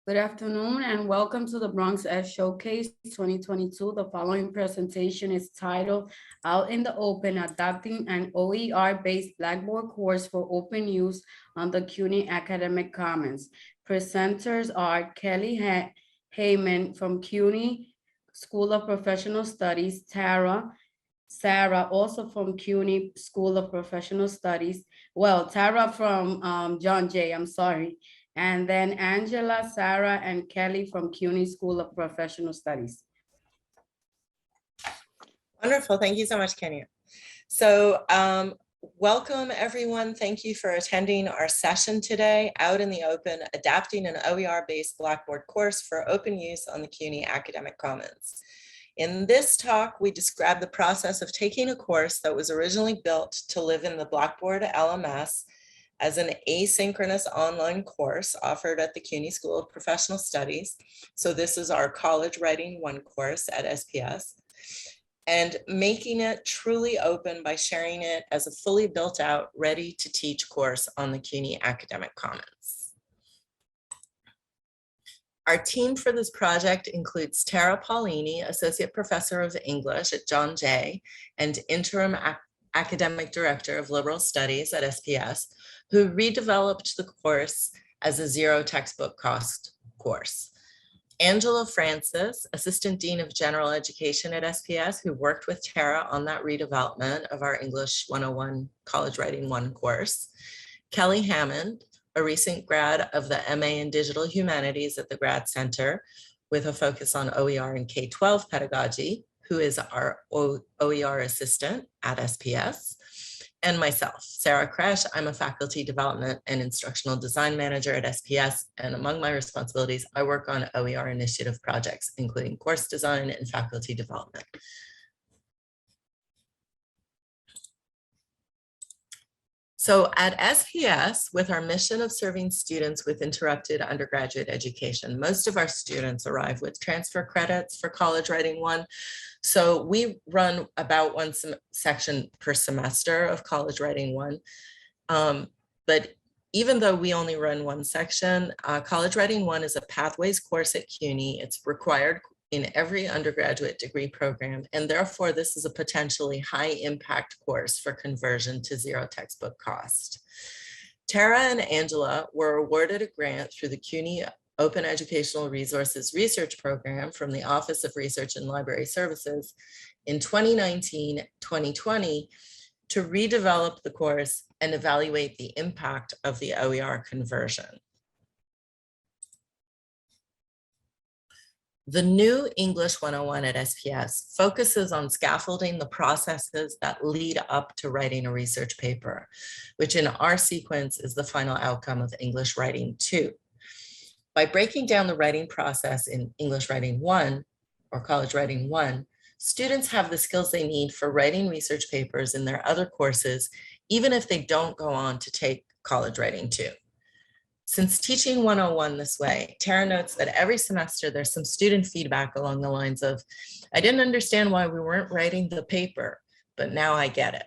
Good afternoon and welcome to the Bronx EdTech Showcase 2022. The following presentation is titled Out in the Open, Adopting an OER-based Blackboard course for open use on the CUNY Academic Commons. Presenters are Kelly Heyman from CUNY School of Professional Studies, Sarah, also from CUNY School of Professional Studies. Well, Tara from John Jay, I'm sorry. And then Angela, Sarah, and Kelly from CUNY School of Professional Studies. Wonderful. Thank you so much, Kenya. So welcome, everyone. Thank you for attending our session today, Out in the Open, Adapting an OER-based Blackboard course for open use on the CUNY Academic Commons. In this talk, we describe the process of taking a course that was originally built to live in the Blackboard LMS as an asynchronous online course offered at the CUNY School of Professional Studies. So this is our College Writing 1 course at SPS, and making it truly open by sharing it as a fully built out, ready to teach course on the CUNY Academic Commons. Our team for this project includes Tara Paulini, Associate Professor of English at John Jay and Interim Academic Director of Liberal Studies at SPS, who redeveloped the course as a zero textbook cost course. Angela Francis, Assistant Dean of General Education at SPS, who worked with Tara on that redevelopment of our English 101 College Writing 1 course. Kelly Hammond, a recent grad of the MA in Digital Humanities at the Grad Center with a focus on OER and K-12 pedagogy, who is our OER assistant at SPS, and myself, Sarah Kresh. I'm a faculty development and instructional design manager at SPS, and among my responsibilities, I work on OER initiative projects, including course design and faculty development. So at SPS, with our mission of serving students with interrupted undergraduate education, most of our students arrive with transfer credits for College Writing 1. So we run about one section per semester of College Writing 1. But even though we only run one section, College Writing 1 is a pathways course at CUNY. It's required in every undergraduate degree program, and therefore this is a potentially high impact course for conversion to zero textbook cost. Tara and Angela were awarded a grant through the CUNY Open Educational Resources Research Program from the Office of Research and Library Services in 2019-2020 to redevelop the course and evaluate the impact of the OER conversion. The new English 101 at SPS focuses on scaffolding the processes that lead up to writing a research paper, which in our sequence is the final outcome of English Writing 2. By breaking down the writing process in English Writing 1 or College Writing 1, students have the skills they need for writing research papers in their other courses, even if they don't go on to take College Writing 2. Since teaching 101 this way, Tara notes that every semester there's some student feedback along the lines of, I didn't understand why we weren't writing the paper, but now I get it.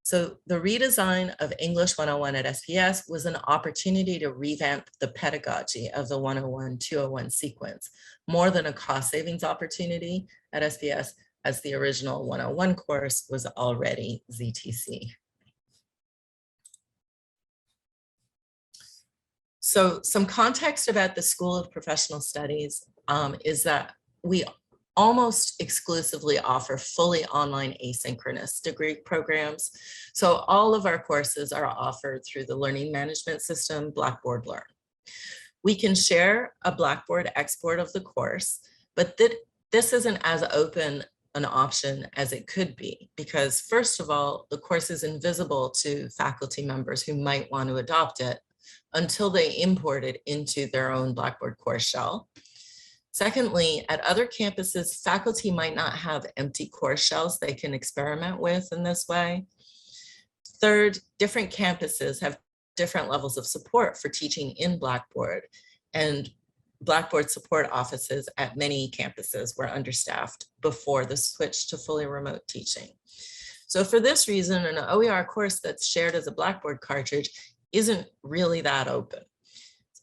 So the redesign of English 101 at SPS was an opportunity to revamp the pedagogy of the 101-201 sequence, more than a cost savings opportunity at SPS, as the original 101 course was already ZTC. So some context about the School of Professional Studies is that we almost exclusively offer fully online asynchronous degree programs. So all of our courses are offered through the learning management system, Blackboard Learn. We can share a Blackboard export of the course, but this isn't as open an option as it could be, because first of all, the course is invisible to faculty members who might want to adopt it until they import it into their own Blackboard course shell. Secondly, at other campuses, faculty might not have empty course shells they can experiment with in this way. Third, different campuses have different levels of support for teaching in Blackboard, and Blackboard support offices at many campuses were understaffed before the switch to fully remote teaching. So for this reason, an OER course that's shared as a Blackboard cartridge isn't really that open.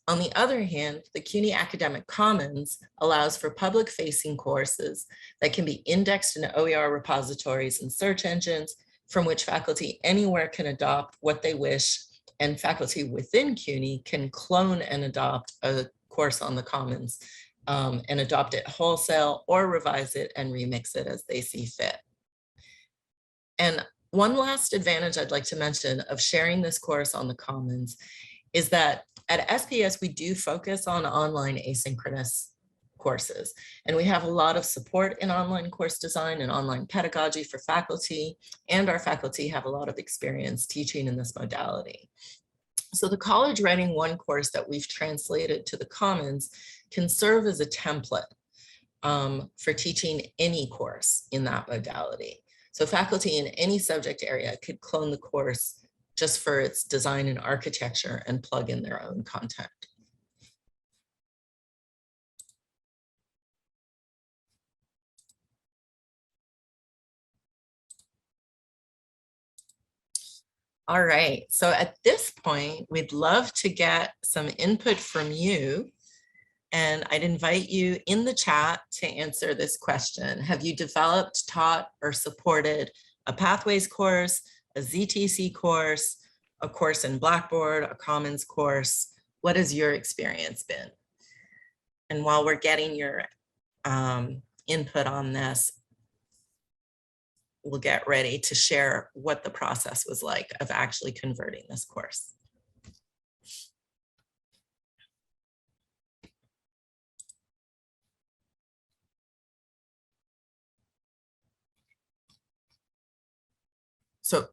On the other hand, the CUNY Academic Commons allows for public-facing courses that can be indexed in OER repositories and search engines from which faculty anywhere can adopt what they wish, and faculty within CUNY can clone and adopt a course on the Commons and adopt it wholesale or revise it and remix it as they see fit. And one last advantage I'd like to mention of sharing this course on the Commons is that at SPS, we do focus on online asynchronous courses, and we have a lot of support in online course design and online pedagogy for faculty, and our faculty have a lot of experience teaching in this modality. So the College Writing One course that we've translated to the Commons can serve as a template for teaching any course in that modality. So faculty in any subject area could clone the course just for its design and architecture and plug in their own content. All right, so at this point, we'd love to get some input from you. And I'd invite you in the chat to answer this question. Have you developed, taught, or supported a Pathways course, a ZTC course, a course in Blackboard, a Commons course? What has your experience been? And while we're getting your input on this, we'll get ready to share what the process was like of actually converting this course. So,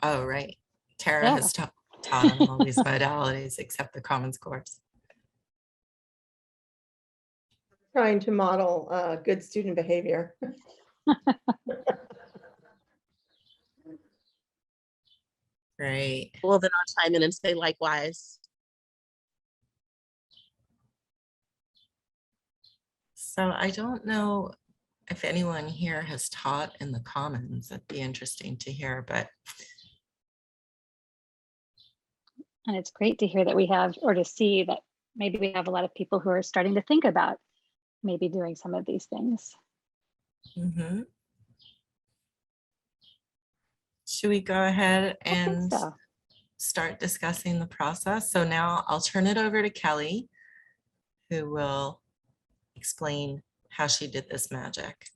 oh, right. Tara has taught on all these modalities except the Commons course. Trying to model good student behavior. Right. Well, then I'll chime in and say likewise. So I don't know if anyone here has taught in the Commons. That'd be interesting to hear, but. And it's great to hear that we have, or to see that maybe we have a lot of people who are starting to think about maybe doing some of these things. Mm-hmm. Should we go ahead and start discussing the process? So now I'll turn it over to Kelly, who will explain how she did this magic.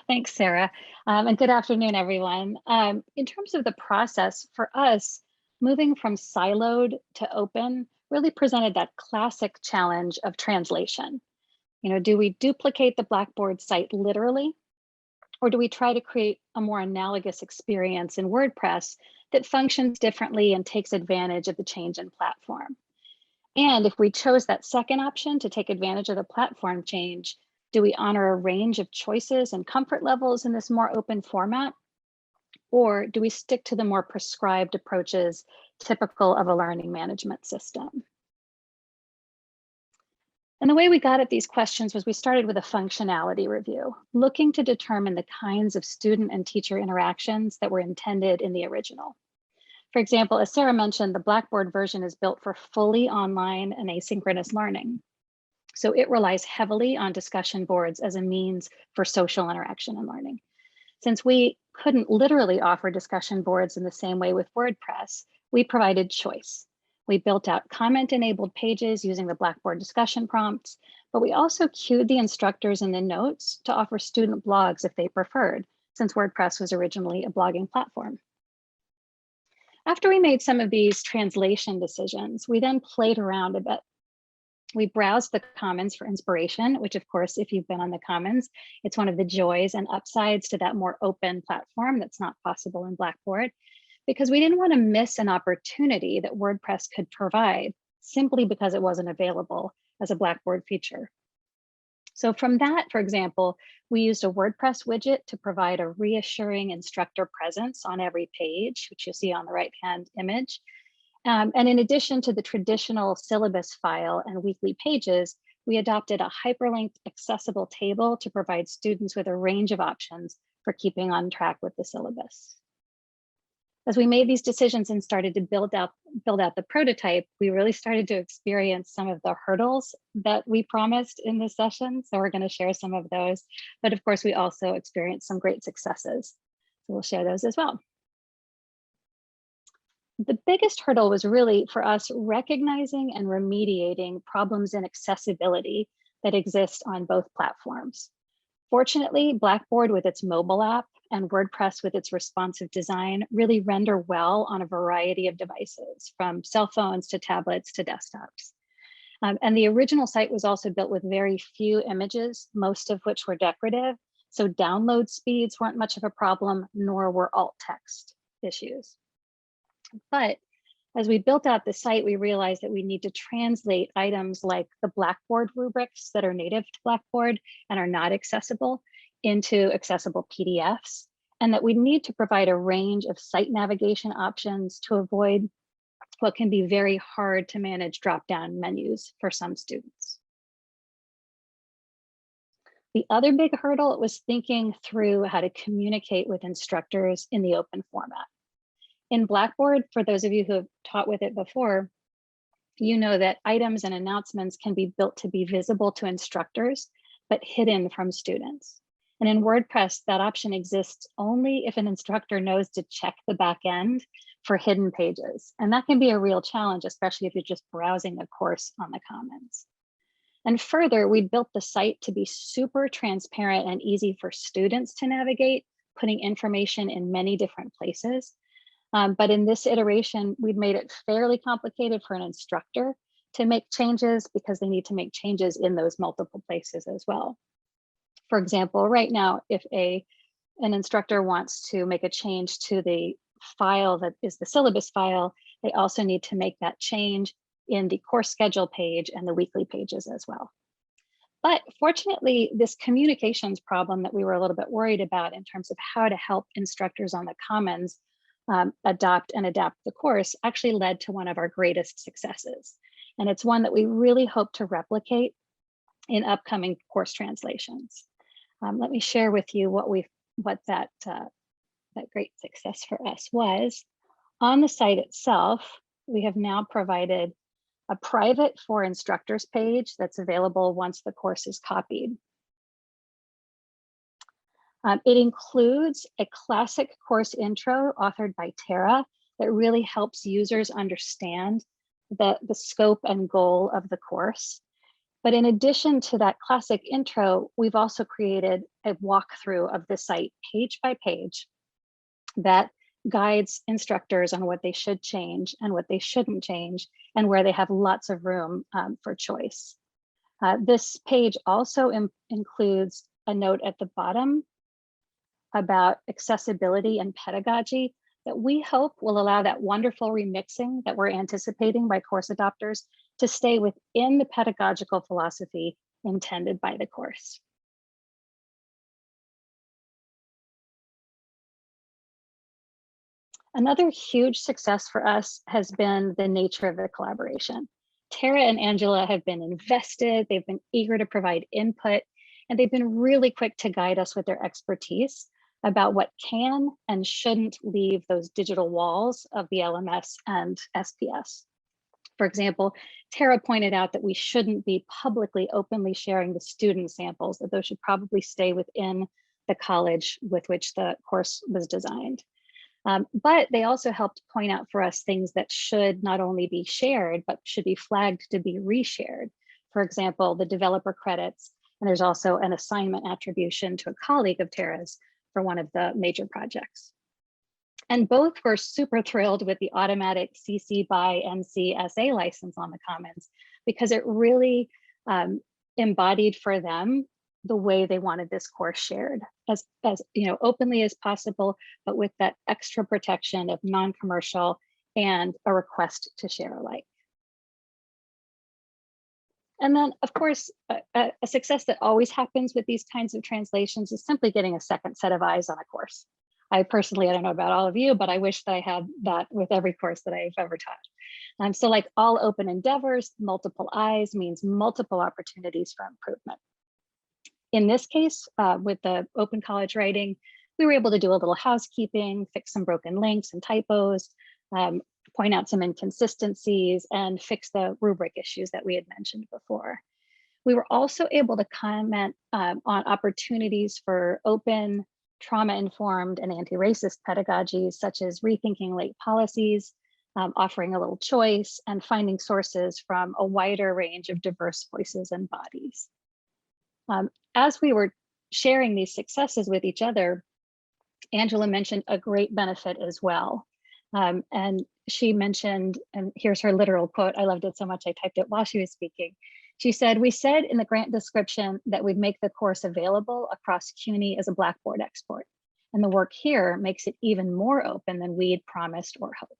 Thanks, Sarah. And good afternoon, everyone. In terms of the process for us, moving from siloed to open really presented that classic challenge of translation. You know, do we duplicate the Blackboard site literally, or do we try to create a more analogous experience in WordPress that functions differently and takes advantage of the change in platform? And if we chose that second option to take advantage of the platform change, do we honor a range of choices and comfort levels in this more open format? Or do we stick to the more prescribed approaches typical of a learning management system? And the way we got at these questions was we started with a functionality review, looking to determine the kinds of student and teacher interactions that were intended in the original. For example, as Sarah mentioned, the Blackboard version is built for fully online and asynchronous learning. So it relies heavily on discussion boards as a means for social interaction and learning. Since we couldn't literally offer discussion boards in the same way with WordPress, we provided choice. We built out comment-enabled pages using the Blackboard discussion prompts, but we also queued the instructors in the notes to offer student blogs if they preferred, since WordPress was originally a blogging platform. After we made some of these translation decisions, we then played around a bit. We browsed the Commons for inspiration, which of course, if you've been on the Commons, it's one of the joys and upsides to that more open platform that's not possible in Blackboard, because we didn't want to miss an opportunity that WordPress could provide simply because it wasn't available as a Blackboard feature. So from that, for example, we used a WordPress widget to provide a reassuring instructor presence on every page, which you see on the right-hand image. And in addition to the traditional syllabus file and weekly pages, we adopted a hyperlinked accessible table to provide students with a range of options for keeping on track with the syllabus. As we made these decisions and started to build out the prototype, we really started to experience some of the hurdles that we promised in this session. So we're going to share some of those. But of course, we also experienced some great successes. So we'll share those as well. The biggest hurdle was really for us recognizing and remediating problems in accessibility that exist on both platforms. Fortunately, Blackboard with its mobile app and WordPress with its responsive design really render well on a variety of devices, from cell phones to tablets to desktops. And the original site was also built with very few images, most of which were decorative. So download speeds weren't much of a problem, nor were alt text issues. But as we built out the site, we realized that we need to translate items like the Blackboard rubrics that are native to Blackboard and are not accessible into accessible PDFs, and that we need to provide a range of site navigation options to avoid what can be very hard to manage drop-down menus for some students. The other big hurdle was thinking through how to communicate with instructors in the open format. In Blackboard, for those of you who have taught with it before, you know that items and announcements can be built to be visible to instructors, but hidden from students. And in WordPress, that option exists only if an instructor knows to check the back end for hidden pages. And that can be a real challenge, especially if you're just browsing a course on the Commons. And further, we built the site to be super transparent and easy for students to navigate, putting information in many different places. But in this iteration, we've made it fairly complicated for an instructor to make changes because they need to make changes in those multiple places as well. For example, right now, if an instructor wants to make a change to the file that is the syllabus file, they also need to make that change in the course schedule page and the weekly pages as well. But fortunately, this communications problem that we were a little bit worried about in terms of how to help instructors on the Commons adopt and adapt the course actually led to one of our greatest successes. And it's one that we really hope to replicate in upcoming course translations. Let me share with you what that great success for us was. On the site itself, we have now provided a private for instructors page that's available once the course is copied. It includes a classic course intro authored by Tara that really helps users understand the scope and goal of the course. But in addition to that classic intro, we've also created a walkthrough of the site page by page that guides instructors on what they should change and what they shouldn't change, and where they have lots of room for choice. This page also includes a note at the bottom about accessibility and pedagogy that we hope will allow that wonderful remixing that we're anticipating by course adopters to stay within the pedagogical philosophy intended by the course. Another huge success for us has been the nature of the collaboration. Tara and Angela have been invested, they've been eager to provide input, and they've been really quick to guide us with their expertise about what can and shouldn't leave those digital walls of the LMS and SPS. For example, Tara pointed out that we shouldn't be publicly, openly sharing the student samples, that those should probably stay within the college with which the course was designed. But they also helped point out for us things that should not only be shared, but should be flagged to be reshared. For example, the developer credits, and there's also an assignment attribution to a colleague of Tara's for one of the major projects. And both were super thrilled with the automatic CC by NC SA license on the Commons, because it really embodied for them the way they wanted this course shared, as openly as possible, but with that extra protection of non-commercial and a request to share alike. And then, of course, a success that always happens with these kinds of translations is simply getting a second set of eyes on a course. I personally, I don't know about all of you, but I wish that I had that with every course that I've ever taught. So like all open endeavors, multiple eyes means multiple opportunities for improvement. In this case, with the open college writing, we were able to do a little housekeeping, fix some broken links and typos, point out some inconsistencies, and fix the rubric issues that we had mentioned before. We were also able to comment on opportunities for open, trauma-informed, and anti-racist pedagogies, such as rethinking late policies, offering a little choice, and finding sources from a wider range of diverse voices and bodies. As we were sharing these successes with each other, Angela mentioned a great benefit as well. And she mentioned, and here's her literal quote, I loved it so much I typed it while she was speaking. She said, "We said in the grant description that we'd make the course available across CUNY as a Blackboard export. And the work here makes it even more open than we'd promised or hoped."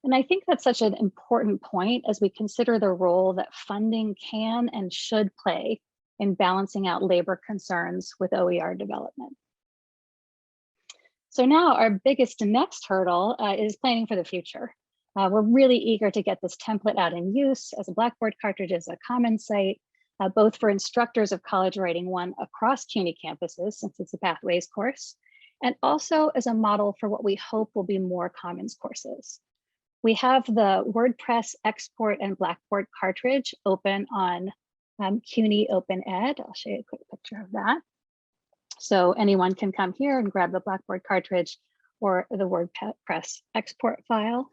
And I think that's such an important point as we consider the role that funding can and should play in balancing out labor concerns with OER development. So now our biggest and next hurdle is planning for the future. We're really eager to get this template out in use as a Blackboard cartridge as a common site, both for instructors of College Writing 1 across CUNY campuses, since it's a Pathways course, and also as a model for what we hope will be more Commons courses. We have the WordPress export and Blackboard cartridge open on CUNY Open Ed. I'll show you a quick picture of that. So anyone can come here and grab the Blackboard cartridge or the WordPress export file.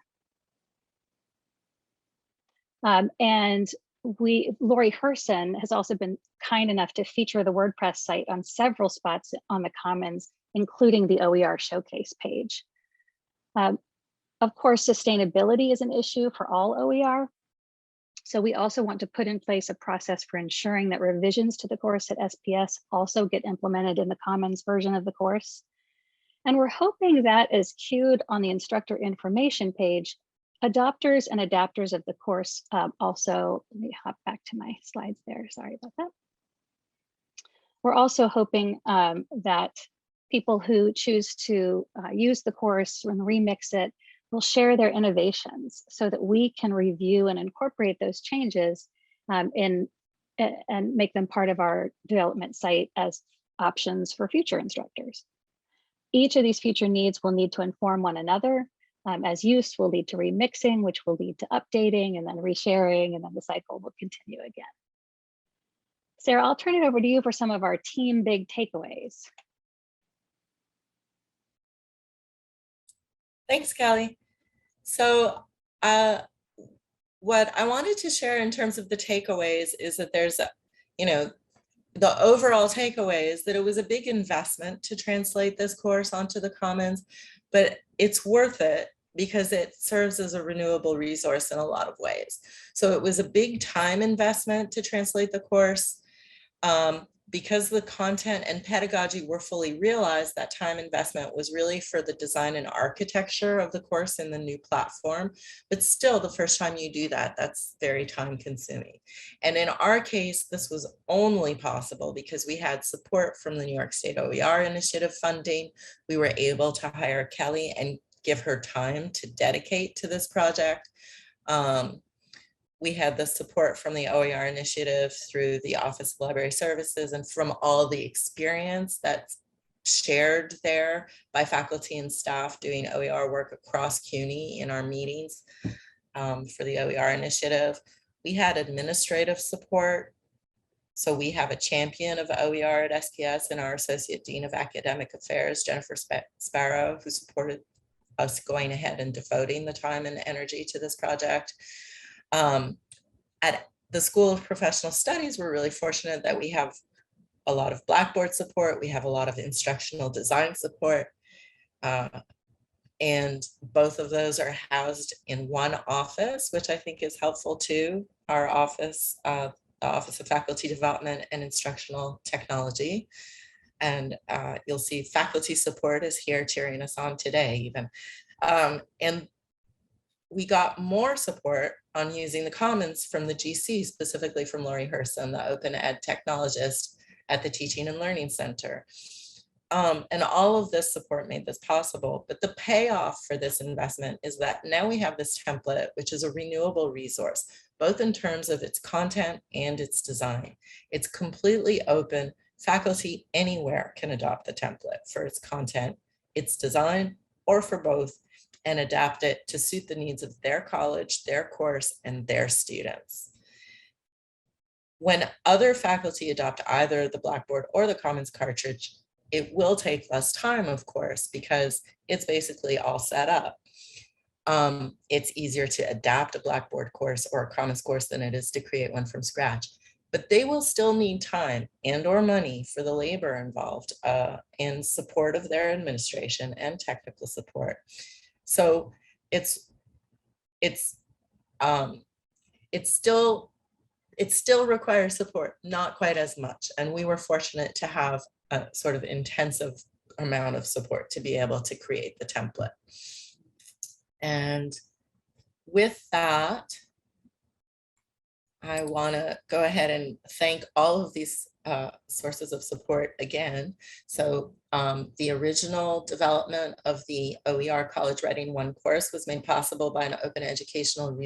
And Lori Herson has also been kind enough to feature the WordPress site on several spots on the Commons, including the OER Showcase page. Of course, sustainability is an issue for all OER. So we also want to put in place a process for ensuring that revisions to the course at SPS also get implemented in the Commons version of the course. And we're hoping that, as cued on the instructor information page, adopters and adapters of the course also, let me hop back to my slides there, sorry about that. We're also hoping that people who choose to use the course and remix it will share their innovations so that we can review and incorporate those changes and make them part of our development site as options for future instructors. Each of these future needs will need to inform one another. As use will lead to remixing, which will lead to updating and then resharing, and then the cycle will continue again. Sarah, I'll turn it over to you for some of our team big takeaways. Thanks, Callie. So what I wanted to share in terms of the takeaways is that there's a, the overall takeaway is that it was a big investment to translate this course onto the Commons, but it's worth it because it serves as a renewable resource in a lot of ways. So it was a big time investment to translate the course. Because the content and pedagogy were fully realized, that time investment was really for the design and architecture of the course in the new platform. But still, the first time you do that, that's very time consuming. And in our case, this was only possible because we had support from the New York State OER Initiative funding. We were able to hire Kelly and give her time to dedicate to this project. We had the support from the OER initiative through the Office of Library Services and from all the experience that's shared there by faculty and staff doing OER work across CUNY in our meetings for the OER initiative. We had administrative support. So we have a champion of OER at SPS and our Associate Dean of Academic Affairs, Jennifer Sparrow, who supported us going ahead and devoting the time and energy to this project. At the School of Professional Studies, we're really fortunate that we have a lot of Blackboard support. We have a lot of instructional design support. And both of those are housed in one office, which I think is helpful too. Our office, the Office of Faculty Development and Instructional Technology. And you'll see faculty support is here cheering us on today even. And we got more support on using the Commons from the GC, specifically from Lori Herson, the Open Ed technologist at the Teaching and Learning Center. And all of this support made this possible. But the payoff for this investment is that now we have this template, which is a renewable resource, both in terms of its content and its design. It's completely open faculty anywhere can adopt the template for its content, its design, or for both, and adapt it to suit the needs of their college, their course, and their students. When other faculty adopt either the Blackboard or the Commons cartridge, it will take less time, of course, because it's basically all set up. It's easier to adapt a Blackboard course or a Commons course than it is to create one from scratch. But they will still need time and or money for the labor involved in support of their administration and technical support. So it still requires support, not quite as much. And we were fortunate to have a sort of intensive amount of support to be able to create the template. And with that, I want to go ahead and thank all of these sources of support again. So the original development of the OER College Writing 1 course was made possible by an Open Educational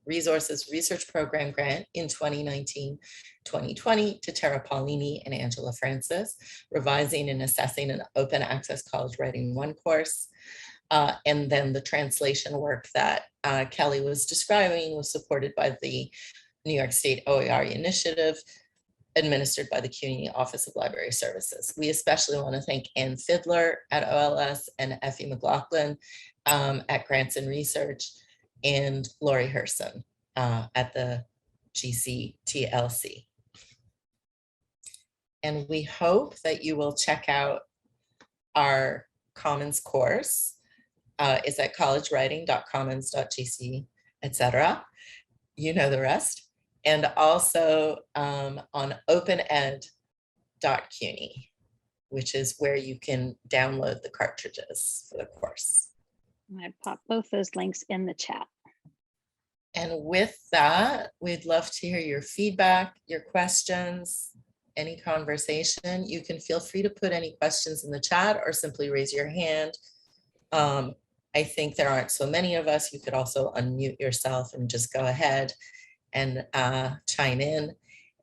Resources Research Program grant in 2019-2020 to Tara Paulini and Angela Francis, revising and assessing an open access college writing 1 course. And then the translation work that Kelly was describing was supported by the New York State OER initiative, administered by the CUNY Office of Library Services. We especially want to thank Ann Fidler at OLS and Effie McLaughlin at Grants and Research, and Lori Herson at the GCTLC. And we hope that you will check out our Commons course. It's at collegewriting.commons.gc, etc. You know the rest. And also on opened.cuny, which is where you can download the cartridges for the course. I pop both those links in the chat. And with that, we'd love to hear your feedback, your questions, any conversation. You can feel free to put any questions in the chat or simply raise your hand. I think there aren't so many of us. You could also unmute yourself and just go ahead and chime in.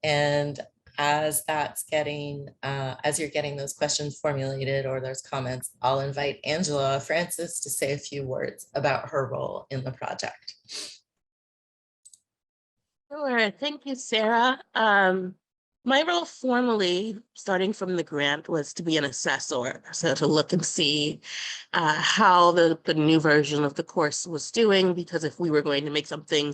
And as that's getting, as you're getting those questions formulated or those comments, I'll invite Angela Francis to say a few words about her role in the project. Sure, thank you, Sarah. My role formally, starting from the grant, was to be an assessor. So to look and see how the new version of the course was doing, because if we were going to make something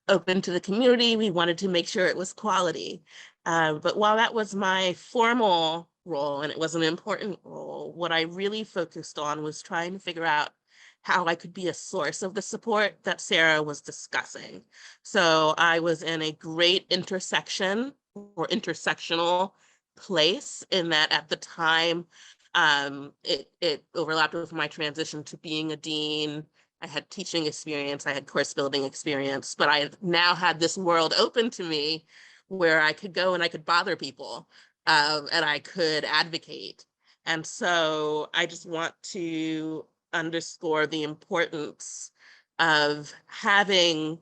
open to the community, we wanted to make sure it was quality. But while that was my formal role, and it was an important role, what I really focused on was trying to figure out how I could be a source of the support that Sarah was discussing. So I was in a great intersection or intersectional place in that at the time, it overlapped with my transition to being a dean. I had teaching experience, I had course building experience, but I now had this world open to me where I could go and I could bother people and I could advocate. And so I just want to underscore the importance of having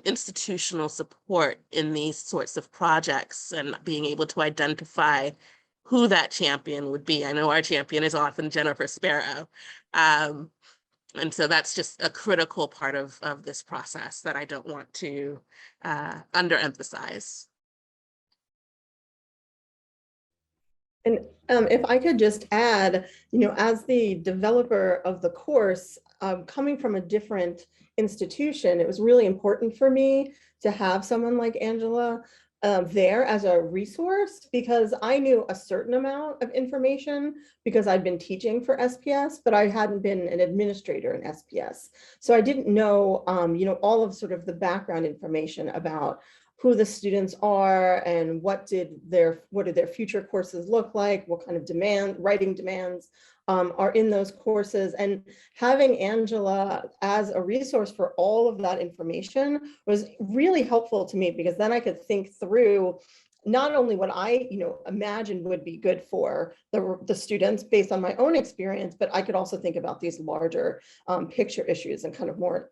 institutional support in these sorts of projects and being able to identify who that champion would be. I know our champion is often Jennifer Sparrow. And so that's just a critical part of this process that I don't want to underemphasize. And if I could just add, as the developer of the course, coming from a different institution, it was really important for me to have someone like Angela there as a resource, because I knew a certain amount of information because I'd been teaching for SPS, but I hadn't been an administrator in SPS. So I didn't know, all of sort of the background information about who the students are and what did their future courses look like, what kind of writing demands are in those courses. And having Angela as a resource for all of that information was really helpful to me, because then I could think through not only what I imagined would be good for the students based on my own experience, but I could also think about these larger picture issues and kind of more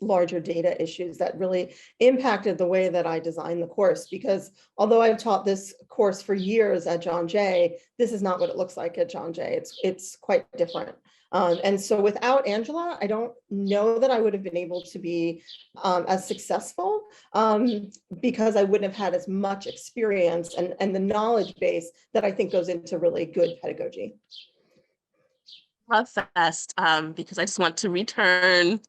larger data issues that really impacted the way that I designed the course, because although I've taught this course for years at John Jay, this is not what it looks like at John Jay. It's quite different. And so without Angela, I don't know that I would have been able to be as successful because I wouldn't have had as much experience and the knowledge base that I think goes into really good pedagogy. Love Fest, because I just want to return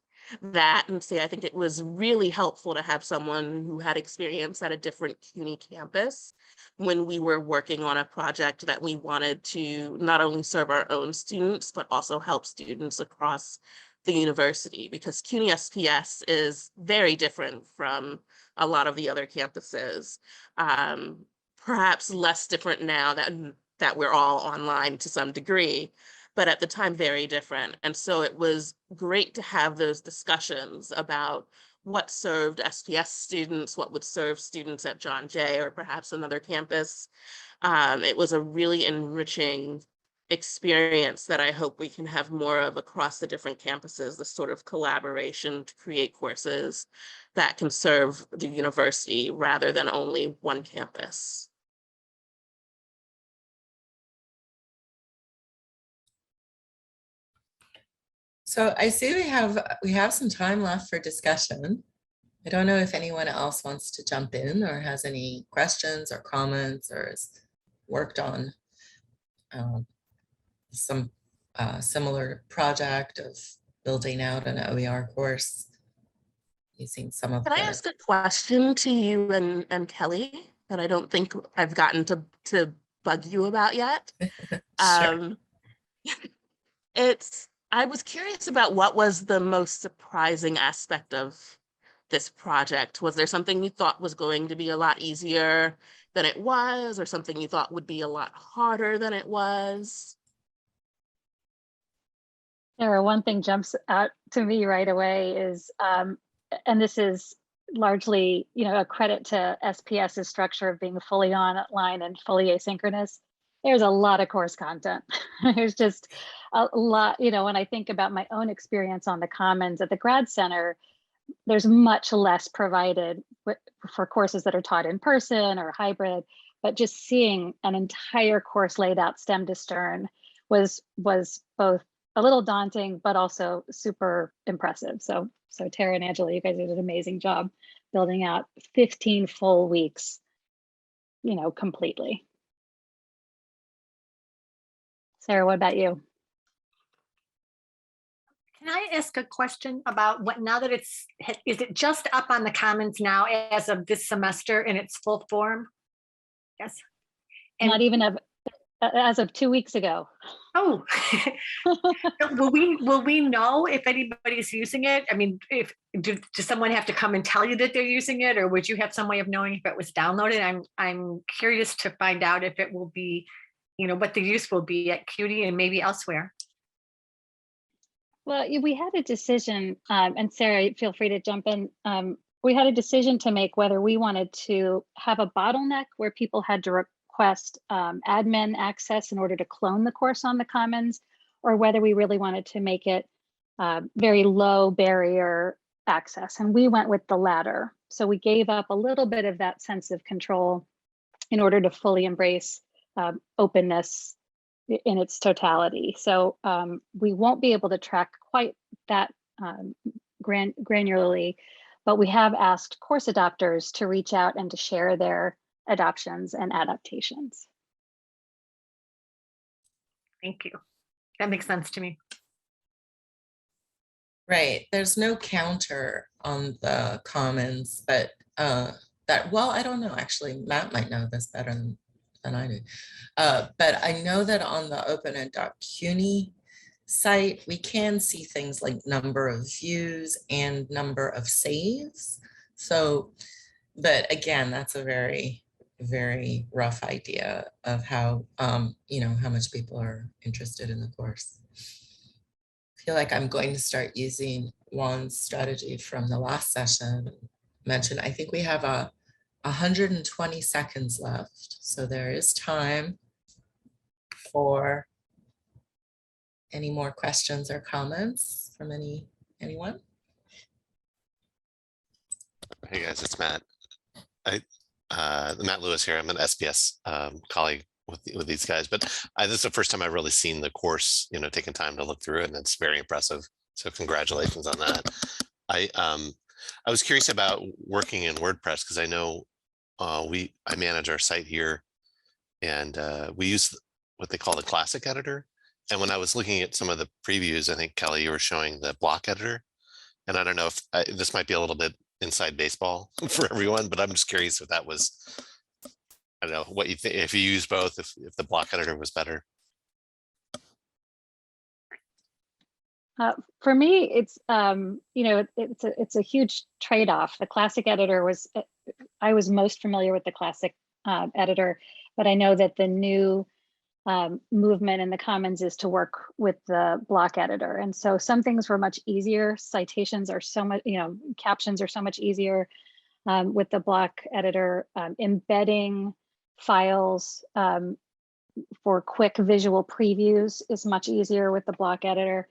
that and say I think it was really helpful to have someone who had experience at a different CUNY campus when we were working on a project that we wanted to not only serve our own students, but also help students across the university, because CUNY SPS is very different from a lot of the other campuses. Perhaps less different now that we're all online to some degree, but at the time very different. And so it was great to have those discussions about what served SPS students, what would serve students at John Jay or perhaps another campus. It was a really enriching experience that I hope we can have more of across the different campuses, the sort of collaboration to create courses that can serve the university rather than only one campus. So I see we have some time left for discussion. I don't know if anyone else wants to jump in or has any questions or comments or has worked on some similar project of building out an OER course using some of Can I ask a question to you and Kelly that I don't think I've gotten to bug you about yet? Sure. I was curious about what was the most surprising aspect of this project. Was there something you thought was going to be a lot easier than it was, or something you thought would be a lot harder than it was? Sarah, one thing jumps out to me right away is, and this is largely, a credit to SPS's structure of being fully online and fully asynchronous. There's a lot of course content. There's just a lot, when I think about my own experience on the Commons at the Grad Center, there's much less provided for courses that are taught in person or hybrid, but just seeing an entire course laid out stem to stern was both a little daunting, but also super impressive. So Tara and Angela, you guys did an amazing job building out 15 full weeks, completely. Sarah, what about you? Can I ask a question about what, now that is it just up on the Commons now as of this semester in its full form? Yes. And not even as of 2 weeks ago. Oh, will we know if anybody's using it? I mean, does someone have to come and tell you that they're using it, or would you have some way of knowing if it was downloaded? I'm curious to find out if it will be, what the use will be at CUNY and maybe elsewhere. Well, we had a decision, and Sarah, feel free to jump in. We had a decision to make whether we wanted to have a bottleneck where people had to request admin access in order to clone the course on the Commons, or whether we really wanted to make it very low barrier access. And we went with the latter. So we gave up a little bit of that sense of control in order to fully embrace openness in its totality. So we won't be able to track quite that granularly, but we have asked course adopters to reach out and to share their adoptions and adaptations. Thank you. That makes sense to me. Right. There's no counter on the Commons, but well, I don't know, actually, Matt might know this better than I do. But I know that on the opened.cuny site, we can see things like number of views and number of saves. So, but again, that's a very, very rough idea of how, how much people are interested in the course. I feel like I'm going to start using Juan's strategy from the last session. Mentioned, I think we have 120 seconds left. So there is time for any more questions or comments from anyone. Hey guys, it's Matt. Matt Lewis here. I'm an SBS colleague with these guys, but this is the first time I've really seen the course, taken time to look through it, and it's very impressive. So congratulations on that. I was curious about working in WordPress because I know I manage our site here, and we use what they call the classic editor. And when I was looking at some of the previews, I think Kelly, you were showing the block editor, and I don't know if this might be a little bit inside baseball for everyone, but I'm just curious if that was, I don't know what you think, if you use both, if the block editor was better. For me, it's it's a huge trade-off. The classic editor I was most familiar with the classic editor, but I know that the new movement in the Commons is to work with the block editor. And so some things were much easier. Citations are so much, captions are so much easier with the block editor. Embedding files for quick visual previews is much easier with the block editor.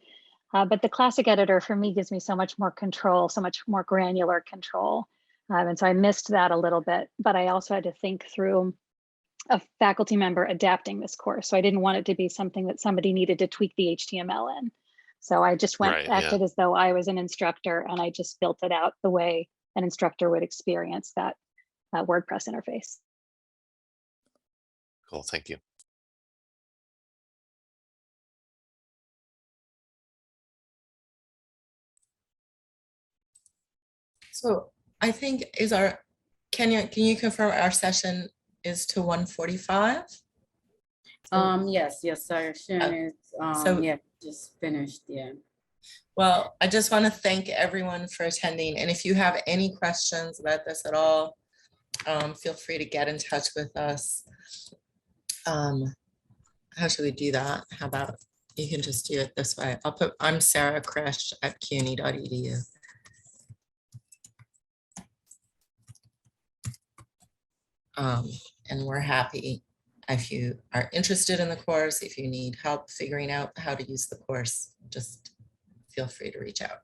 But the classic editor for me gives me so much more control, so much more granular control. And so I missed that a little bit, but I also had to think through a faculty member adapting this course. So I didn't want it to be something that somebody needed to tweak the HTML in. So I just acted as though I was an instructor, and I just built it out the way an instructor would experience that WordPress interface. Cool, thank you. So I think can you confirm our session is to 1:45? Yes, sir. Sharon is, just finished, yeah. Well, I just want to thank everyone for attending. And if you have any questions about this at all, feel free to get in touch with us. How should we do that? How about you can just do it this way. I'm Sarah Kresh at cuny.edu. And we're happy if you are interested in the course, if you need help figuring out how to use the course, just feel free to reach out.